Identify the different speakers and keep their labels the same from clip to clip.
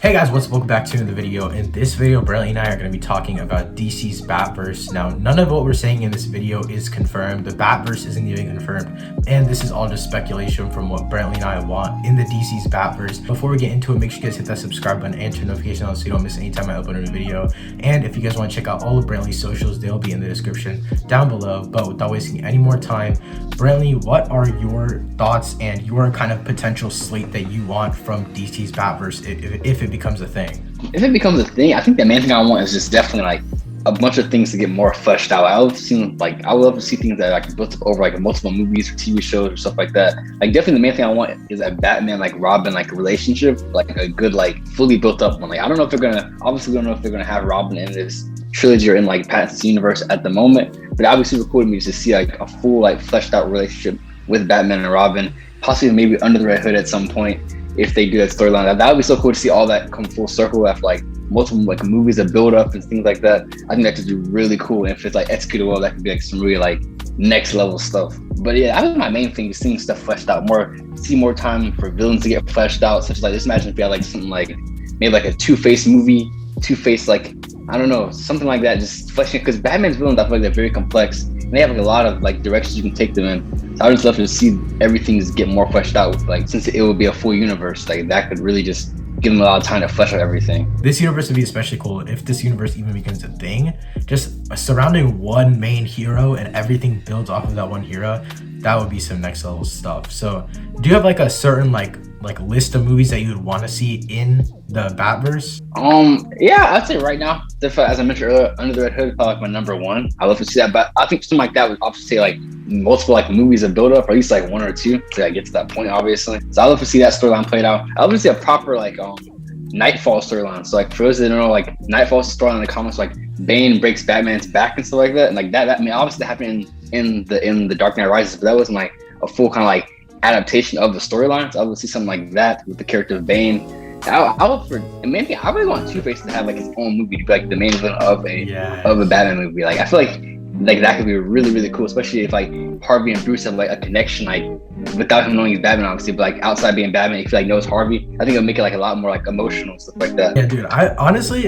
Speaker 1: Hey guys, what's up? Welcome back to another video. In this video, Brantley and I are going to be talking about DC's Batverse. Now, none of what we're saying in this video is confirmed. The Batverse isn't even confirmed, and this is all just speculation from what Brantley and I want in the DC's Batverse. Before we get into it, make sure you guys hit that subscribe button and turn notification on so you don't miss any time I upload a new video. And if you guys want to check out all of Brantley's socials, they'll be in the description down below. But without wasting any more time, Brantley, what are your thoughts and your kind of potential slate that you want from DC's Batverse if it becomes a thing?
Speaker 2: If it becomes a thing, I think the main thing I want is just definitely like a bunch of things to get more fleshed out. I would love to see things that like built up over like multiple movies or TV shows or stuff like that. Like definitely the main thing I want is a Batman like Robin like relationship, like a good like fully built up one. Like I don't know if they're gonna have Robin in this trilogy or in like Pattinson's universe at the moment, but that would be super cool to me to see like a full like fleshed out relationship with Batman and Robin, possibly maybe under the Red Hood at some point. If they do that storyline, that would be so cool to see all that come full circle after like multiple like movies that build up and things like that. I think that could be really cool, and if it's like executed well, that could be like some really like next level stuff. But yeah, I think my main thing is seeing stuff fleshed out more, see more time for villains to get fleshed out, such as like just imagine if you had like something like maybe like a Two-Face movie, Two-Face like I don't know, something like that, just fleshing, because Batman's villains I feel like they're very complex and they have like a lot of like directions you can take them in. So I would just love to see everything just get more fleshed out with, like, since it would be a full universe, like that could really just give them a lot of time to flesh out everything.
Speaker 1: This universe would be especially cool if this universe even becomes a thing. Just surrounding one main hero and everything builds off of that one hero, that would be some next level stuff. So do you have like a certain like list of movies that you would want to see in the Batverse?
Speaker 2: Yeah, I'd say right now, as I mentioned earlier, Under the Red Hood is probably like my number one. I'd love to see that, but I think something like that would obviously like multiple like movies that build up, or at least like one or two to like, get to that point, obviously. So I'd love to see that storyline played out. I'd love to see a proper like Nightfall storyline. So like for those that don't know, like Nightfall's storyline in the comics, like Bane breaks Batman's back and stuff like that, and like that I mean obviously that happened in the Dark Knight Rises, but that wasn't like a full kind of like adaptation of the storyline. So I would see something like that with the character of Bane. I look for, and maybe I really want Two-Face to have like his own movie, to be like the main villain of a Batman movie. Like I feel like that could be really, really cool, especially if like Harvey and Bruce have like a connection, like without him knowing he's Batman, obviously, but like outside being Batman, if he like knows Harvey, I think it'll make it like a lot more like emotional and stuff like that.
Speaker 1: Yeah, dude, I honestly,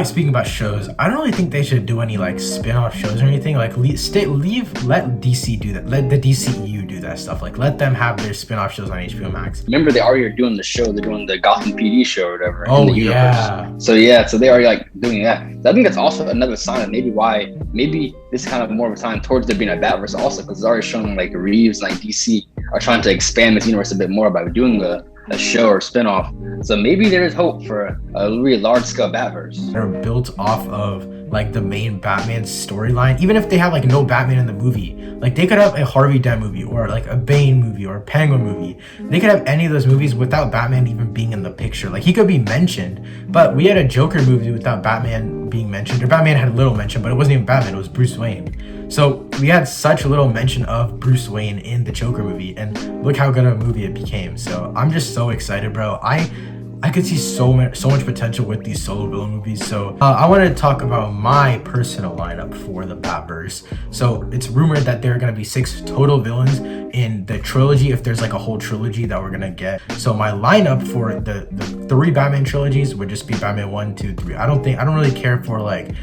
Speaker 1: speaking about shows, I don't really think they should do any like spin-off shows or anything. Like let DC do that. Let the DCEU do that stuff. Like let them have their spin-off shows on HBO Max.
Speaker 2: Remember, they already are doing the show. They're doing the Gotham PD show or whatever.
Speaker 1: Oh,
Speaker 2: in the
Speaker 1: yeah.
Speaker 2: universe. So they already like doing that. So I think that's also another sign of maybe this is kind of more of a sign towards there being a Batverse also, because it's already showing like Reeves, like DC are trying to expand this universe a bit more by doing a show or spin-off. So maybe there is hope for a really large-scale Batverse.
Speaker 1: They're built off of like the main Batman storyline. Even if they have like no Batman in the movie, like they could have a Harvey Dent movie or like a Bane movie or a Penguin movie. They could have any of those movies without Batman even being in the picture. Like he could be mentioned, but we had a Joker movie without Batman being mentioned, or Batman had a little mention, but it wasn't even Batman, it was Bruce Wayne. So we had such little mention of Bruce Wayne in the Joker movie, and look how good of a movie it became. So I'm just so excited, bro. I could see so much potential with these solo villain movies. So I wanted to talk about my personal lineup for the Batverse. So it's rumored that there are going to be 6 total villains in the trilogy, if there's like a whole trilogy that we're going to get. So my lineup for the 3 Batman trilogies would just be Batman 1, 2, 3. I don't really care for like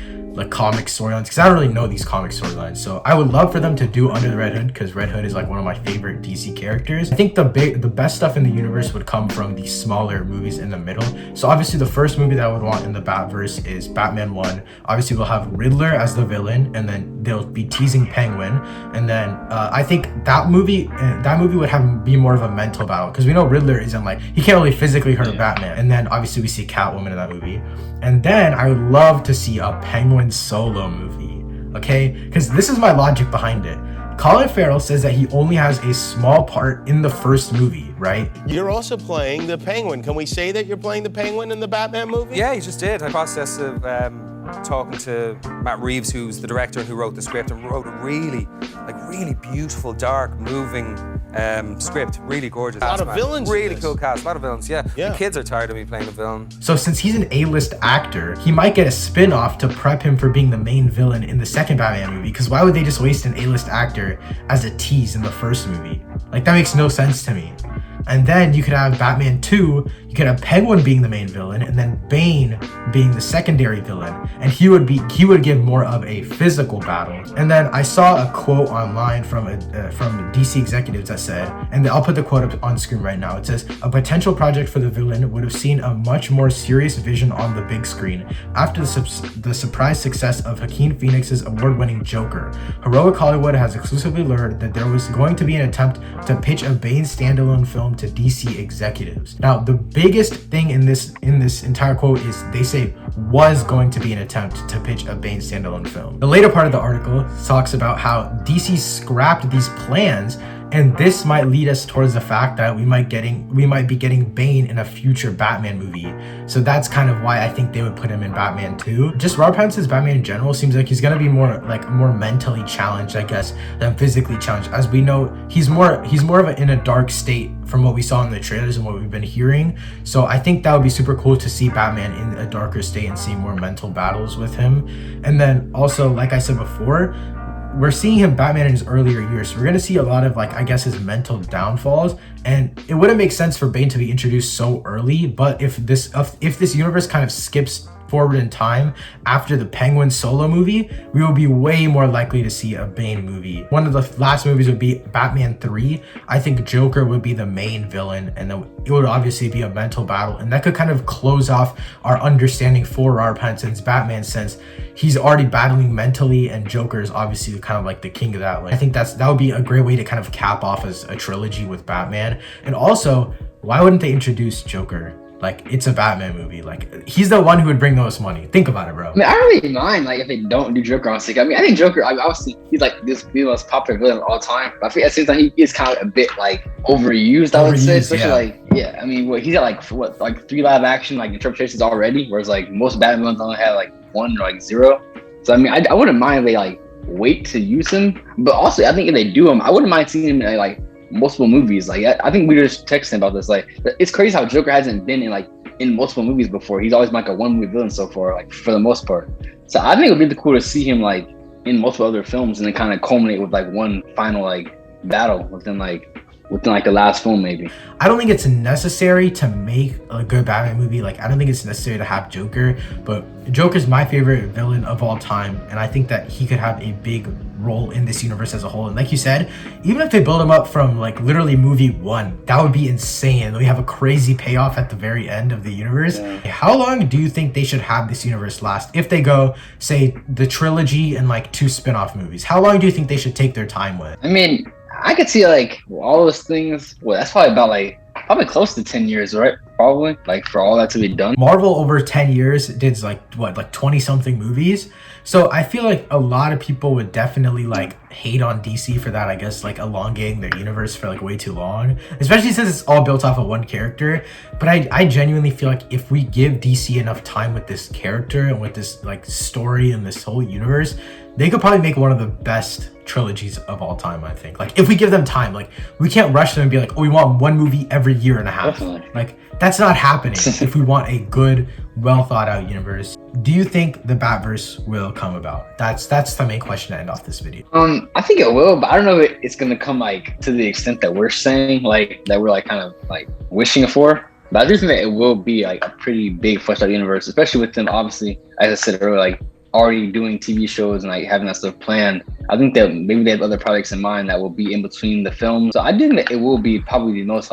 Speaker 1: comic storylines, because I don't really know these comic storylines. So I would love for them to do Under the Red Hood, because Red Hood is like one of my favorite DC characters. I think the best stuff in the universe would come from the smaller movies in the middle. So obviously the first movie that I would want in the Batverse is Batman 1. Obviously we'll have Riddler as the villain, and then they'll be teasing Penguin, and then I think that movie would be more of a mental battle, because we know Riddler isn't like, he can't really physically hurt Batman. And then obviously we see Catwoman in that movie, and then I would love to see a Penguin solo movie, okay? Because this is my logic behind it. Colin Farrell says that he only has a small part in the first movie, right?
Speaker 3: You're also playing the Penguin. Can we say that you're playing the Penguin in the Batman movie?
Speaker 4: Yeah, he just did. A process of talking to Matt Reeves, who's the director and who wrote the script, and wrote a really beautiful, dark, moving script. Really gorgeous.
Speaker 3: A lot of villains.
Speaker 4: Really cool cast. A lot of villains, yeah. The kids are tired of me playing a villain.
Speaker 1: So since he's an A-list actor, he might get a spin-off to prep him for being the main villain in the second Batman movie, because why would they just waste an A-list actor as a tease in the first movie? Like, that makes no sense to me. And then you could have Batman 2, you could have Penguin being the main villain, and then Bane being the secondary villain, and he would give more of a physical battle. And then I saw a quote online from DC executives that said, and I'll put the quote up on screen right now. It says, "A potential project for the villain would have seen a much more serious vision on the big screen after the surprise success of Joaquin Phoenix's award-winning Joker. Heroic Hollywood has exclusively learned that there was going to be an attempt to pitch a Bane standalone film to DC executives." Now, the biggest thing in this entire quote is they say was going to be an attempt to pitch a Bane standalone film. The later part of the article talks about how DC scrapped these plans, and this might lead us towards the fact that we might be getting Bane in a future Batman movie. So that's kind of why I think they would put him in Batman 2. Just Robert Pattinson's Batman in general seems like he's gonna be more mentally challenged, I guess, than physically challenged. As we know, he's more in a dark state from what we saw in the trailers and what we've been hearing. So I think that would be super cool to see Batman in a darker state and see more mental battles with him. And then also, like I said before, we're seeing him Batman in his earlier years. So we're gonna see a lot of I guess his mental downfalls, and it wouldn't make sense for Bane to be introduced so early. But if this universe kind of skips forward in time after the Penguin solo movie, we will be way more likely to see a Bane movie. One of the last movies would be Batman 3. I think Joker would be the main villain, and then it would obviously be a mental battle, and that could kind of close off our understanding for Robert Pattinson's Batman, since he's already battling mentally, and Joker is obviously kind of the king of that. I think that would be a great way to kind of cap off as a trilogy with Batman. And also, why wouldn't they introduce Joker? It's a Batman movie. He's the one who would bring the most money. Think about it, bro.
Speaker 2: I mean, I don't really mind if they don't do Joker on stage. I mean, I think Joker, obviously, he's the most popular villain of all time. But I think at the same time, he is kind of a bit overused, I would say. Especially I mean, he's got 3 live action interpretations already, whereas most Batman villains only have 1 or 0. So I mean, I wouldn't mind if they wait to use him. But also, I think if they do him, I wouldn't mind seeing him in multiple movies. I think we were just texting about this. It's crazy how Joker hasn't been in multiple movies before. He's always been a one movie villain so far, for the most part. So I think it would be really cool to see him in multiple other films, and then kind of culminate with one final battle within the last film, maybe.
Speaker 1: I don't think it's necessary to make a good Batman movie. I don't think it's necessary to have Joker, but Joker's my favorite villain of all time, and I think that he could have a big role in this universe as a whole. And like you said, even if they build him up from literally movie 1, that would be insane. We have a crazy payoff at the very end of the universe. Yeah. How long do you think they should have this universe last? If they go, say, the trilogy and 2 spin-off movies, how long do you think they should take their time with?
Speaker 2: I mean, I could see all those things. Well, that's probably about probably close to 10 years, right? Probably for all that to be done.
Speaker 1: Marvel over 10 years did 20 something movies. So I feel a lot of people would definitely hate on DC for that, I guess, elongating their universe for way too long, especially since it's all built off of one character. But I genuinely feel if we give DC enough time with this character and with this story and this whole universe, they could probably make one of the best trilogies of all time, I think. If we give them time, we can't rush them and be we want one movie every year and a half.
Speaker 2: Definitely.
Speaker 1: That's not happening if we want a good, well thought out universe. Do you think the Batverse will come about? That's the main question to end off this video.
Speaker 2: I think it will, but I don't know if it's gonna come to the extent that we're saying, that we're kind of wishing for. But I do think that it will be a pretty big fleshed out universe, especially with them, obviously, as I said earlier, already doing TV shows and having that stuff planned. I think that maybe they have other projects in mind that will be in between the films. So I do think that it will be probably the most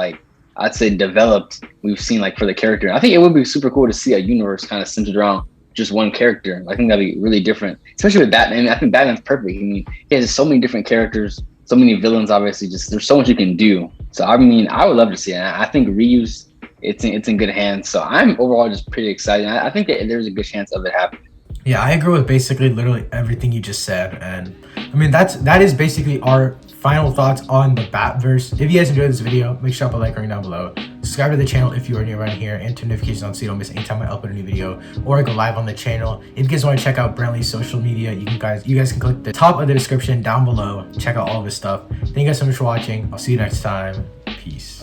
Speaker 2: I'd say developed we've seen for the character. I think it would be super cool to see a universe kind of centered around just one character. I think that'd be really different, especially with Batman. I think Batman's perfect. I mean, he has so many different characters, so many villains. Obviously, just there's so much you can do. So I mean, I would love to see it. I think Reeves, it's in good hands. So I'm overall just pretty excited. I think that there's a good chance of it happening.
Speaker 1: Yeah, I agree with basically literally everything you just said, and I mean that is basically our final thoughts on the Batverse. If you guys enjoyed this video, make sure to drop a like right down below. Subscribe to the channel if you are new around here, and turn notifications on so you don't miss any time I upload a new video or I go live on the channel. If you guys want to check out Brantley's social media, you guys can click the top of the description down below. Check out all of his stuff. Thank you guys so much for watching. I'll see you next time. Peace.